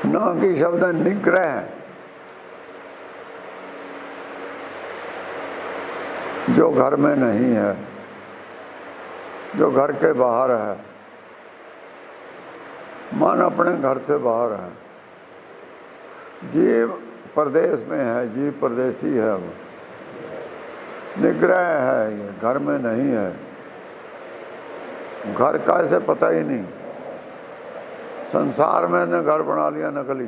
न की शब्द निग्रह, जो घर में नहीं है, जो घर के बाहर है। मन अपने घर से बाहर है, जीव परदेश में है, जीव परदेसी है, वो निग्रह है, ये घर में नहीं है। घर का ऐसे पता ही नहीं। संसार में ने घर बना लिया नकली।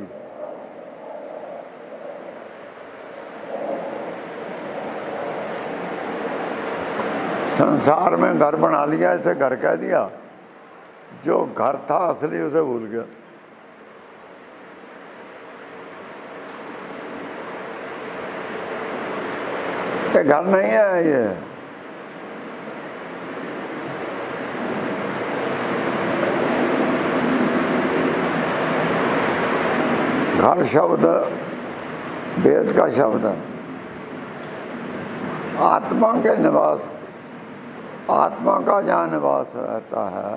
संसार में घर बना लिया, इसे घर कह दिया। जो घर था असली उसे भूल गया। ये घर नहीं है, ये घर शब्द वेद का शब्द है। आत्मा के निवास, आत्मा का जहाँ निवास रहता है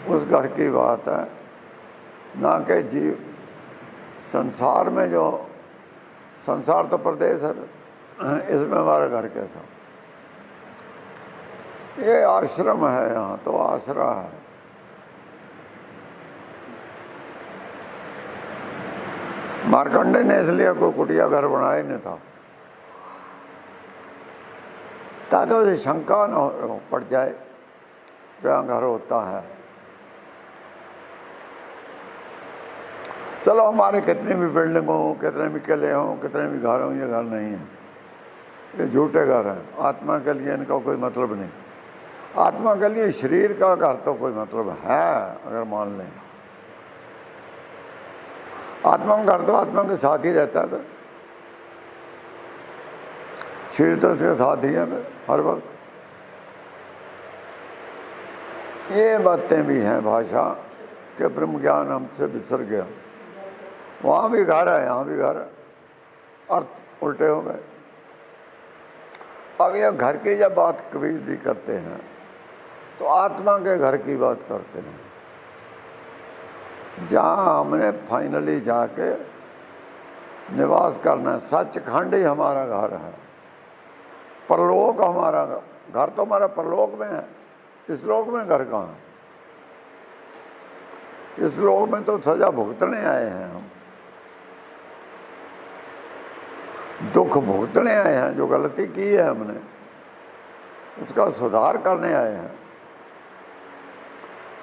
उस घर की बात है, ना कि जीव संसार में। जो संसार तो प्रदेश है, इसमें हमारा घर कैसा? ये आश्रम है, यहाँ तो आसरा है। मार्कंडे ने इसलिए कोई कुटिया घर बनाया नहीं था, ताकि उसे शंका न पड़ जाए कि यहाँ घर होता है। चलो हमारे कितनी भी बिल्डिंग हो, कितने भी किले हों, कितने भी घर हों, ये घर नहीं है, ये झूठे घर हैं। आत्मा के लिए इनका कोई मतलब नहीं। आत्मा के लिए शरीर का घर तो कोई मतलब है, अगर मान लें। आत्मा का घर तो आत्मा के साथ ही रहता है, शरीर तो उसके साथ ही है हर वक्त। ये बातें भी हैं भाषा के ब्रह्म ज्ञान हमसे बिसर गया। वहाँ भी घर है, यहाँ भी घर है, अर्थ उल्टे हो गए। अब यह घर की जब बात कबीर जी करते हैं तो आत्मा के घर की बात करते हैं, जहाँ हमने फाइनली जाके निवास करना है। सचखंड ही हमारा घर है, परलोक हमारा घर तो हमारा परलोक में है। इस लोक में घर कहाँ है? इस लोक में तो सजा भुगतने आए हैं हम, दुख भुगतने आए हैं। जो गलती की है हमने उसका सुधार करने आए हैं।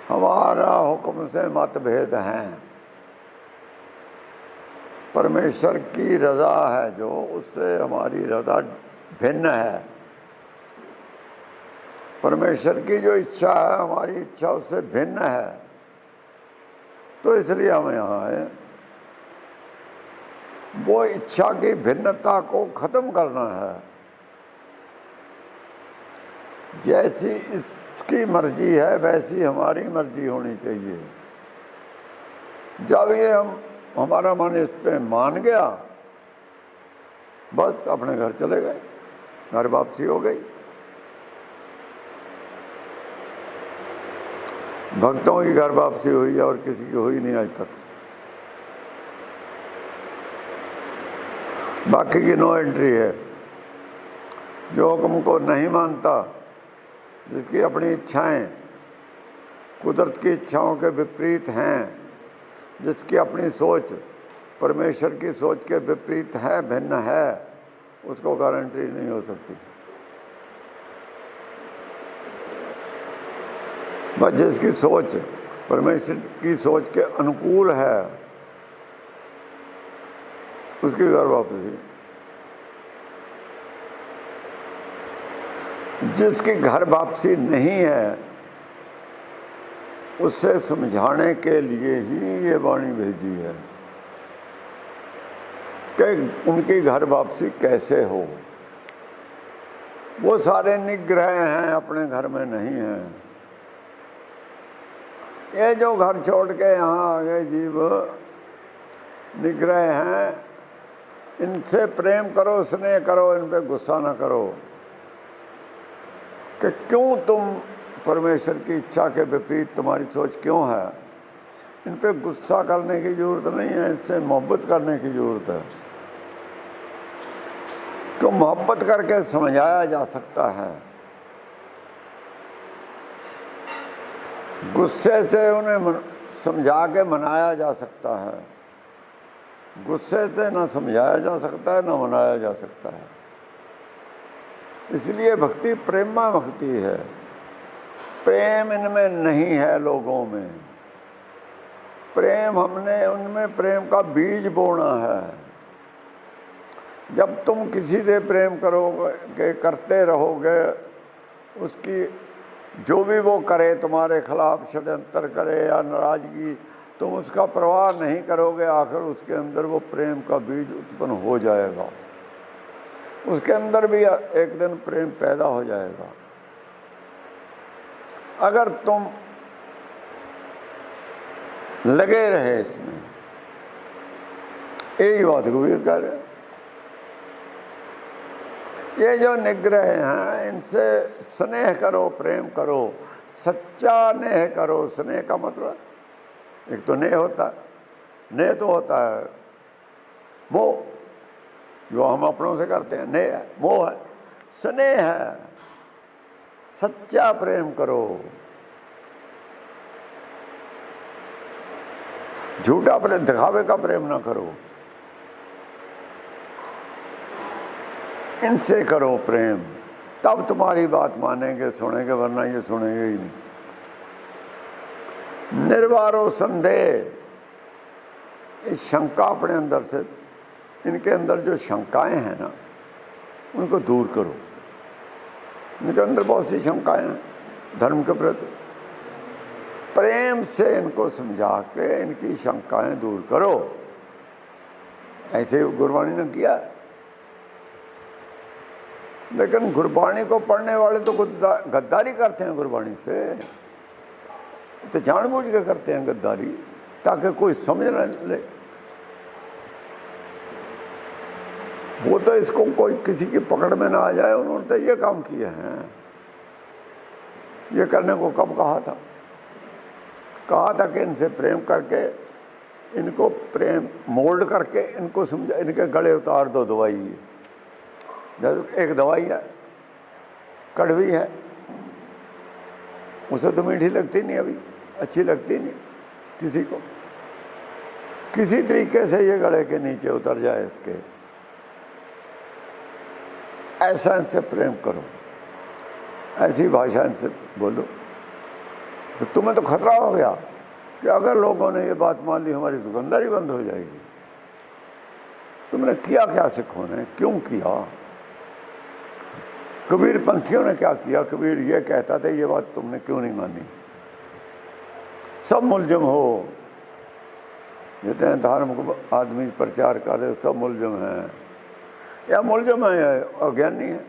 हमारा हुक्म से मतभेद हैं। परमेश्वर की रज़ा है जो, उससे हमारी रज़ा भिन्न है। परमेश्वर की जो इच्छा है हमारी इच्छा उससे भिन्न है, तो इसलिए हम यहाँ आए। वो इच्छा की भिन्नता को खत्म करना है। जैसी इसकी मर्जी है वैसी हमारी मर्जी होनी चाहिए। जब ये हमारा मन इस पे मान गया, बस अपने घर चले गए, घर वापसी हो गई। भक्तों की घर वापसी हुई और किसी की हुई नहीं आज तक। बाकी की नो एंट्री है। जो हुक्म को नहीं मानता, जिसकी अपनी इच्छाएं कुदरत की इच्छाओं के विपरीत हैं, जिसकी अपनी सोच परमेश्वर की सोच के विपरीत है, भिन्न है, उसको गारंटी नहीं हो सकती। बस जिसकी सोच परमेश्वर की सोच के अनुकूल है उसकी घर वापसी। जिसकी घर वापसी नहीं है उससे समझाने के लिए ही ये वाणी भेजी है कि उनकी घर वापसी कैसे हो। वो सारे निग्रह हैं, अपने घर में नहीं हैं। ये जो घर छोड़ के यहाँ आ गए जीव निग्रह हैं, इनसे प्रेम करो, स्नेह करो, इन पे गुस्सा ना करो कि क्यों तुम परमेश्वर की इच्छा के विपरीत तुम्हारी सोच क्यों है। इन पे गुस्सा करने की ज़रूरत नहीं है, इनसे मोहब्बत करने की ज़रूरत है। तो मोहब्बत करके समझाया जा सकता है, गुस्से से उन्हें समझा के मनाया जा सकता है। गुस्से से ना समझाया जा सकता है, ना मनाया जा सकता है। इसलिए भक्ति प्रेमा भक्ति है। प्रेम इनमें नहीं है लोगों में, प्रेम हमने उनमें प्रेम का बीज बोना है। जब तुम किसी से प्रेम करोगे, करते रहोगे, उसकी जो भी वो करे, तुम्हारे खिलाफ षड्यंत्र करे या नाराज़गी, तुम उसका परवाह नहीं करोगे, आखिर उसके अंदर वो प्रेम का बीज उत्पन्न हो जाएगा। उसके अंदर भी एक दिन प्रेम पैदा हो जाएगा। अगर तुम लगे रहे इसमें, यही बात कबीर कह रहे। ये जो निग्रह हैं, इनसे स्नेह करो, प्रेम करो, सच्चा नेह करो। स्नेह का मतलब एक तो नेह होता है, नेह तो होता है मोह, जो हम अपनों से करते हैं, नेह है, मोह है। स्नेह है, सच्चा प्रेम करो, झूठा प्रेम, दिखावे का प्रेम ना करो। इनसे करो प्रेम, तब तुम्हारी बात मानेंगे, सुनेंगे, वरना ये सुनेंगे ही नहीं। निर्वारो संदेह, इस शंका अपने अंदर से, इनके अंदर जो शंकाएं हैं ना, उनको दूर करो। इनके अंदर बहुत सी शंकाएं हैं धर्म के प्रति। प्रेम से इनको समझा के इनकी शंकाएं दूर करो। ऐसे गुरबाणी ने किया। लेकिन गुरबाणी को पढ़ने वाले तो गद्दारी करते हैं गुरबाणी से, तो जानबूझ के करते हैं गद्दारी, ताकि कोई समझ न ले। वो तो इसको कोई किसी की पकड़ में ना आ जाए, उन्होंने तो ये काम किए हैं। ये करने को कब कहा था? कहा था कि इनसे प्रेम करके, इनको प्रेम मोल्ड करके इनको समझा, इनके गले उतार दो दवाई। एक दवाई है, कड़वी है, उसे तो मीठी लगती नहीं, अभी अच्छी लगती नहीं किसी को। किसी तरीके से ये गले के नीचे उतर जाए इसके, ऐसा इनसे प्रेम करो, ऐसी भाषा इनसे बोलो। तो तुम्हें तो खतरा हो गया कि अगर लोगों ने ये बात मान ली, हमारी दुकानदारी बंद हो जाएगी। तुमने किया क्या सिखों ने, क्यों किया? कबीर पंथियों ने क्या किया? कबीर ये कहता था, ये बात तुमने क्यों नहीं मानी? सब मुलजिम हो, कहते हैं धार्मिक आदमी प्रचार कर रहे, सब मुलजिम हैं, या मुलजिम है या अज्ञानी है।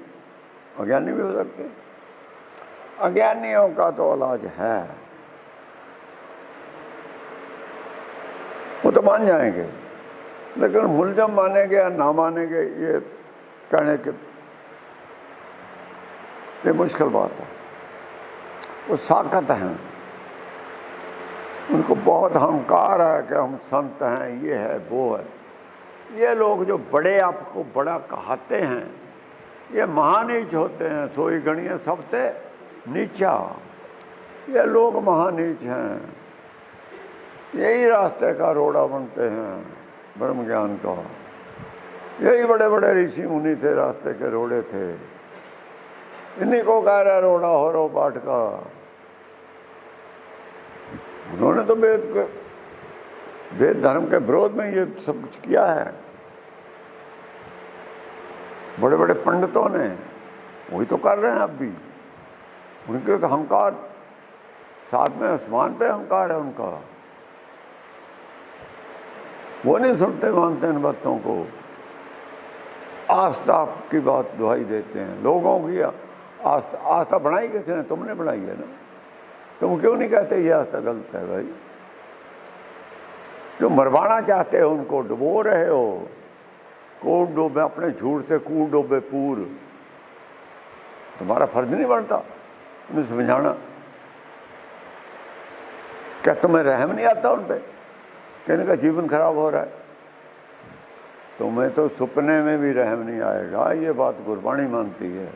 अज्ञानी भी हो सकते हैं। अज्ञानियों का तो इलाज है, वो तो मान जाएंगे। लेकिन मुलजिम मानेंगे या ना मानेंगे, ये कहने के ये मुश्किल बात है। वो साकत हैं, उनको बहुत अहंकार है कि हम संत हैं, ये है वो है। ये लोग जो बड़े आपको बड़ा कहते हैं, ये महानीच होते हैं। सोई गणिये सबसे नीचा, ये लोग महानीच हैं। यही रास्ते का रोड़ा बनते हैं ब्रह्म ज्ञान का। यही बड़े बड़े ऋषि मुनि थे, रास्ते के रोड़े थे। इन्हीं को कह रहा रोड़ा हो रो पाठ का। उन्होंने तो वेद धर्म के विरोध में ये सब कुछ किया है। बड़े बड़े पंडितों ने वही तो कर रहे हैं अब भी। उनके तो अहंकार, साथ में आसमान पे अहंकार है उनका। वो नहीं सुनते मानते इन बातों को, आस्था की बात दुहाई देते हैं। लोगों की आस्था बढ़ाई किसी ने? तुमने बढ़ाई है ना। तुम क्यों नहीं कहते ये आस्था गलत है? भाई तुम मरवाना चाहते हो, उनको डुबो रहे हो। कूद डूबे, अपने झूठ से कूद डूबे पूर। तुम्हारा फर्ज नहीं बनता उन्हें समझाना? क्या तुम्हें रहम नहीं आता उन पर? कि इनका जीवन खराब हो रहा है, तुम्हें तो सपने में भी रहम नहीं आएगा। ये बात गुरबाणी मानती है।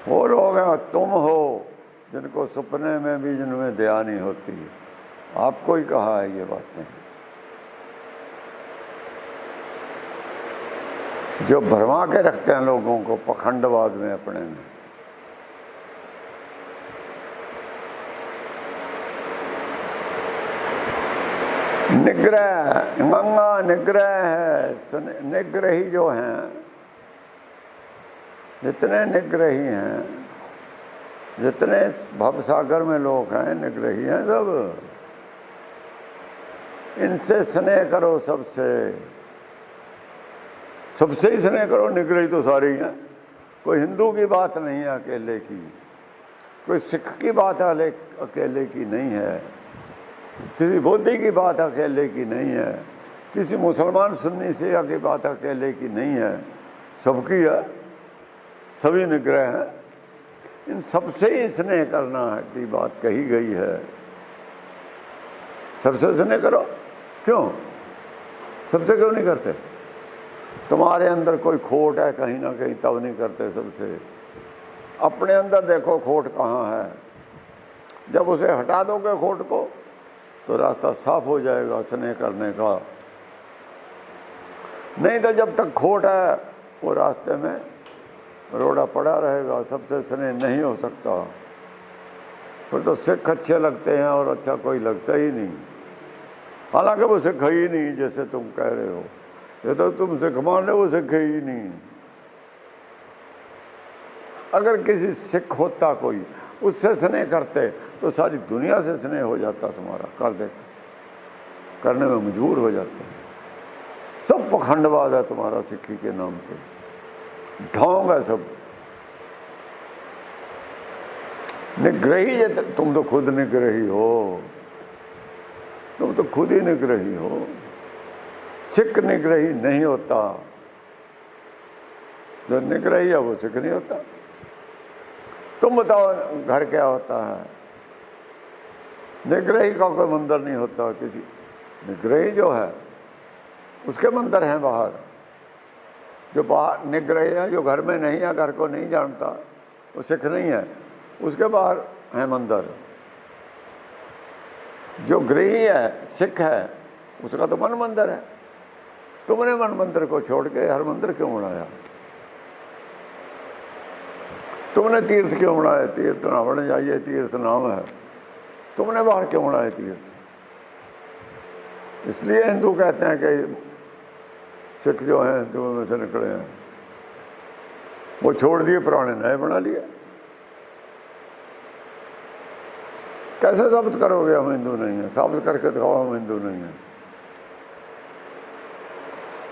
वो लोग हैं, तुम हो जिनको सपने में भी जिनमें दया नहीं होती। आपको ही कहा है ये बातें, जो भरमा के रखते हैं लोगों को पखंडवाद में अपने में। निग्रह, गंगा निग्रह है। निग्रही जो हैं, जितने निग्रही हैं, जितने भवसागर में लोग हैं, निग्रही हैं सब। इनसे स्नेह करो, सबसे सबसे ही स्नेह करो। निग्रही तो सारे ही हैं, कोई हिंदू की बात नहीं है अकेले की, कोई सिख की बात अकेले की नहीं है, किसी बौद्धी की बात अकेले की नहीं है, किसी मुसलमान सुन्नी सिया की बात अकेले की नहीं है, सबकी है। सभी निग्रह हैं। इन सबसे ही स्नेह करना है की बात कही गई है। सबसे स्नेह करो। क्यों? सबसे क्यों नहीं करते? तुम्हारे अंदर कोई खोट है कहीं ना कहीं, तब नहीं करते सबसे। अपने अंदर देखो खोट कहाँ है। जब उसे हटा दोगे खोट को, तो रास्ता साफ हो जाएगा स्नेह करने का। नहीं तो जब तक खोट है, वो रास्ते में रोड़ा पड़ा रहेगा, सबसे स्नेह नहीं हो सकता। फिर तो सिख अच्छे लगते हैं और अच्छा कोई लगता ही नहीं। हालांकि वो सिख ही नहीं जैसे तुम कह रहे हो। ये तो तुम सिख मान रहे हो, वो सिख ही नहीं। अगर किसी सिख होता कोई, उससे स्नेह करते तो सारी दुनिया से स्नेह हो जाता तुम्हारा, कर देते, करने में मजबूर हो जाते। सब पखंडवाद है तुम्हारा सिक्खी के नाम पे, ढोंग है सब। निग्रही है, तुम तो खुद निग्रही हो, तुम तो खुद ही निग्रही हो। सिख निग्रही नहीं होता, जो निग्रही है वो सिख नहीं होता। तुम बताओ घर क्या होता है? निग्रही का कोई मंदिर नहीं होता किसी। निग्रही जो है उसके मंदिर हैं बाहर। जो बाहर निग्रही है, जो घर में नहीं है, घर को नहीं जानता, वो सिख नहीं है, उसके बाहर है मंदिर। जो गृही है, सिख है, उसका तो मन मंदिर है। तुमने मन मंदिर को छोड़ के हर मंदिर क्यों बनाया? तुमने तीर्थ क्यों बनाए? तीर्थ ना बन जाइए, तीर्थ नाम है। तुमने बाहर क्यों बनाए तीर्थ? इसलिए हिंदू कहते हैं कि सिख जो हैं हिंदुओं में से निकले हैं। वो छोड़ दिए, पुराने नए बना लिए। कैसे साबित करोगे हम हिंदू नहीं हैं? साबित करके दिखाओ हम हिंदू नहीं हैं।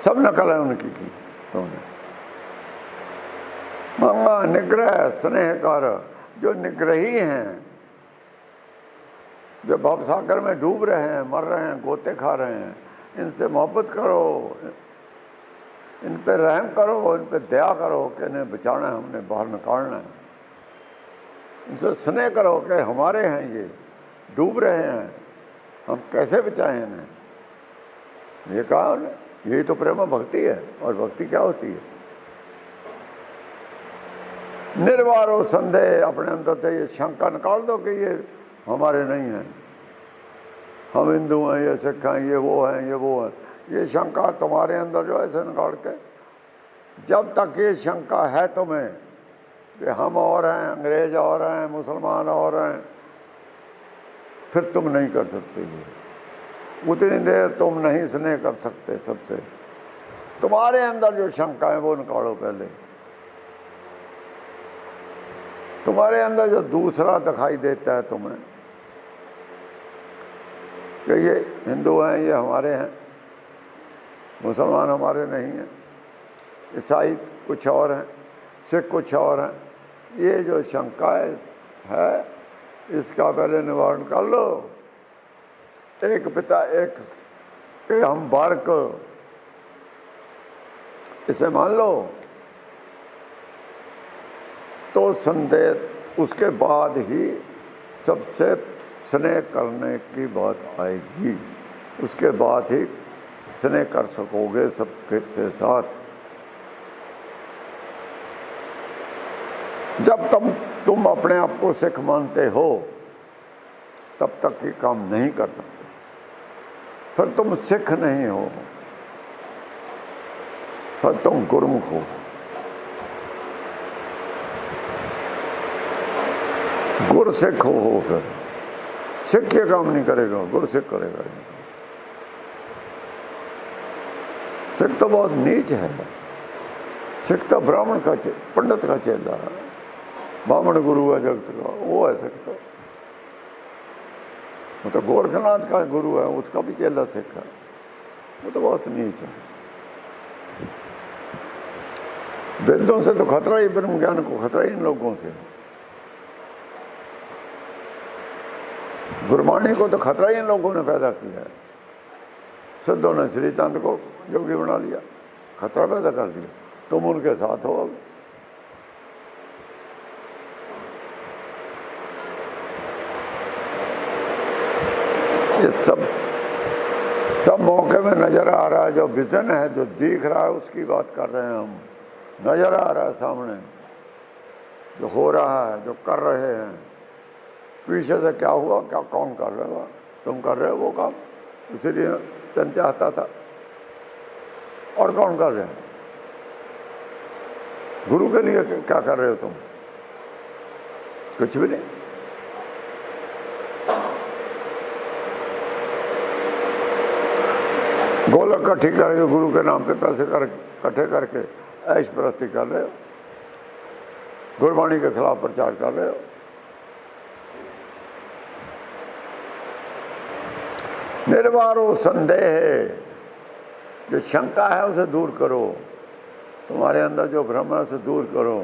सब नकल है उनकी की तुमने। मंगा निग्रह स्नेह कर। जो निग्रही हैं, जो भवसागर में डूब रहे हैं, मर रहे हैं, गोते खा रहे हैं, इनसे मोहब्बत करो, इन पे रहम करो, इन पे दया करो कि इन्हें बचाना है, हमने बाहर निकालना है। इनसे स्नेह करो कि हमारे हैं, ये डूब रहे हैं, हम कैसे बचाएं इन्हें। ये कहा उन्हें। यही तो प्रेम भक्ति है। और भक्ति क्या होती है? निर्वारो संदेह। अपने अंदर से ये शंका निकाल दो कि ये हमारे नहीं हैं, हम हिंदू हैं, ये सिख हैं, ये वो हैं, ये वो हैं। ये शंका तुम्हारे अंदर जो है ऐसे निकाल के, जब तक ये शंका है तुम्हें कि हम और हैं, अंग्रेज और हैं, मुसलमान और हैं, फिर तुम नहीं कर सकते। ये उतनी देर तुम नहीं स्नेह कर सकते सबसे। तुम्हारे अंदर जो शंका है वो निकालो पहले। तुम्हारे अंदर जो दूसरा दिखाई देता है तुम्हें कि ये हिंदू हैं, ये हमारे हैं, मुसलमान हमारे नहीं हैं, ईसाई कुछ और हैं, सिख कुछ और हैं, ये जो शंका है इसका पहले निवारण कर लो। एक पिता एक के हम बारक, इसे मान लो तो संदेह, उसके बाद ही सबसे स्नेह करने की बात आएगी। उसके बाद ही स्नेह कर सकोगे सबके से साथ। जब तुम अपने आप को सिख मानते हो तब तक ये काम नहीं कर सकते, फिर तुम सिख नहीं हो, फिर तुम गुरमुख हो। गुर सिख हो, फिर सिख ये काम नहीं करेगा, गुर सिख करेगा। सिख तो बहुत नीच है, सिख तो ब्राह्मण का पंडित का चेला है, ब्राह्मण गुरु है जगत का, वो है सिख। तो गोरखनाथ का गुरु है, उसका भी चेला सिख है, वो तो बहुत नीच है। वेदों से तो खतरा ही, ब्रह्म ज्ञान को खतरा ही इन लोगों से। गुरबाणी को तो खतरा ही इन लोगों ने पैदा किया है। सिद्धों ने श्रीचंद को योगी बना लिया, खतरा पैदा कर दिया, तुम उनके साथ हो। अब ये सब मौके में नजर आ रहा है, जो विजन है, जो दिख रहा है, उसकी बात कर रहे हैं हम। नजर आ रहा है सामने जो हो रहा है, जो कर रहे हैं। पीछे से क्या हुआ, क्या कौन कर रहे हो, तुम कर रहे हो वो काम, इसीलिए चंद चाहता था। और कौन कर रहे हैं? गुरु के लिए क्या कर रहे हो तुम? कुछ भी नहीं। गोलक इकट्ठी करके गुरु के नाम पे पैसे इकट्ठे करके ऐश प्रस्ती कर रहे हो, गुरबाणी के खिलाफ प्रचार कर रहे हो। निर्वारो संदेह, जो शंका है उसे दूर करो, तुम्हारे अंदर जो भ्रम है उसे दूर करो।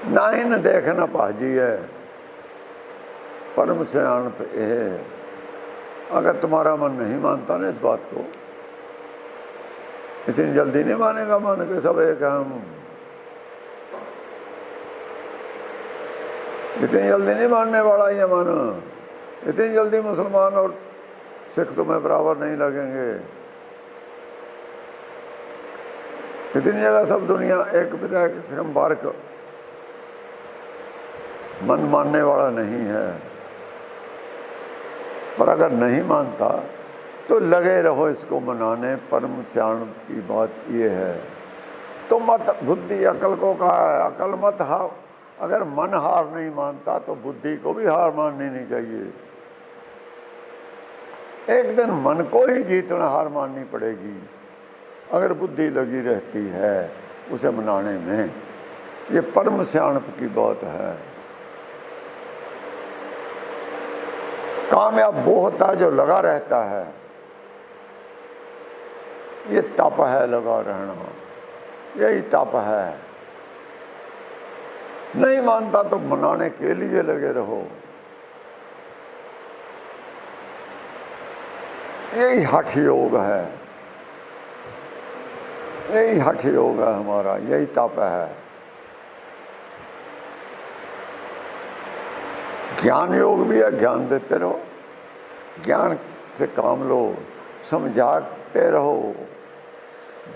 ना ही न देखना पाजी है, परम सियाण है। अगर तुम्हारा मन नहीं मानता ना इस बात को, इतनी जल्दी नहीं मानेगा मन के सब एक हम, इतनी जल्दी नहीं मानने वाला ये मन। इतनी जल्दी मुसलमान और सिख तुम्हें बराबर नहीं लगेंगे। इतनी जगह सब दुनिया एक पिता एक संपर्क मन मानने वाला नहीं है। पर अगर नहीं मानता तो लगे रहो इसको मनाने। परम चाण की बात ये है, तो मत बुद्धि अकल को कहा है, अकल मत हार। अगर मन हार नहीं मानता तो बुद्धि को भी हार माननी नहीं चाहिए। एक दिन मन को ही जीतना हार माननी पड़ेगी अगर बुद्धि लगी रहती है उसे मनाने में। ये परम सियाणप की बात है। कामयाब वो होता है जो लगा रहता है। ये तप है, लगा रहना, यही तप है। नहीं मानता तो मनाने के लिए लगे रहो। यही हठ योग है, यही हठ योग है हमारा, यही तप है। ज्ञान योग भी है, ज्ञान देते रहो, ज्ञान से काम लो, समझाते रहो।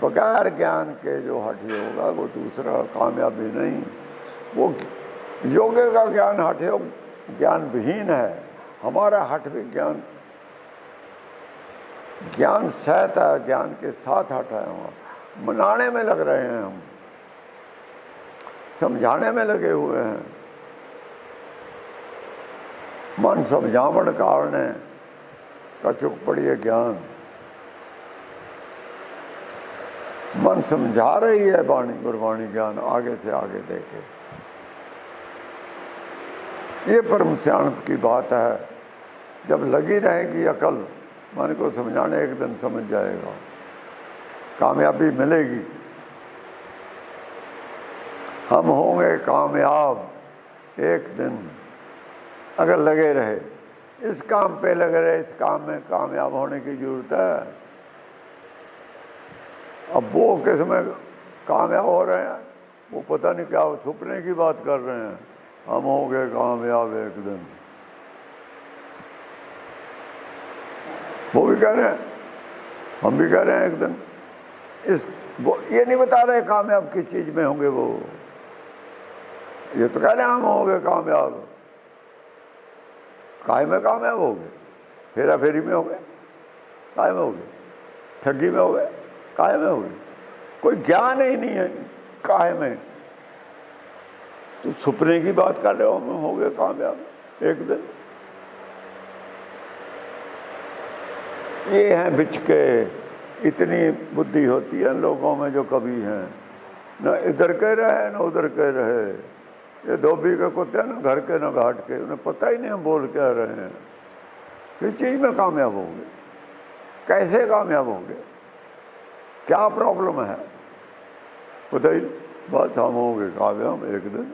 बगैर ज्ञान के जो हठ योग है वो दूसरा कामयाबी नहीं। वो योगे का ज्ञान हठ योग ज्ञान विहीन है। हमारा हठ भी ज्ञान ज्ञान सहित है, ज्ञान के साथ हट है। हम मनाने में लग रहे हैं, हम समझाने में लगे हुए हैं। मन समझावण कारण कचुक पड़ी है ज्ञान। मन समझा रही है वाणी गुरबाणी ज्ञान आगे से आगे देके। ये परम सियाणप की बात है। जब लगी रहेगी अकल, मन को समझाने, एक दिन समझ जाएगा, कामयाबी मिलेगी। हम होंगे कामयाब एक दिन अगर लगे रहे। इस काम पे लगे रहे, इस काम में कामयाब होने की जरूरत है। अब वो किस में कामयाब हो रहे हैं वो पता नहीं, क्या छुपने की बात कर रहे हैं। हम होंगे कामयाब एक दिन। वो भी कह रहे हैं, हम भी कह रहे हैं एक दिन। वो ये नहीं बता रहे कामयाब किस चीज़ में होंगे वो, ये तो कह रहे हैं हम होंगे कामयाब। काय में कामयाब हो गए? हेरा फेरी में हो गए, काय में हो गए? ठगी में हो गए, काय में हो गए? कोई ज्ञान ही नहीं है काय में। तो छुपने की बात कर रहे हो, हम हो गए कामयाब एक दिन। ये हैं बिचके, इतनी बुद्धि होती है लोगों में जो कभी हैं, न इधर कह रहे न उधर कह रहे। ये धोबी के कुत्ते हैं, न घर के न घाट के, उन्हें पता ही नहीं हम बोल क्या रहे हैं। किस चीज़ में कामयाब होंगे, कैसे कामयाब होंगे, क्या प्रॉब्लम है, पता ही। बात हम होंगे कामयाब एक दिन।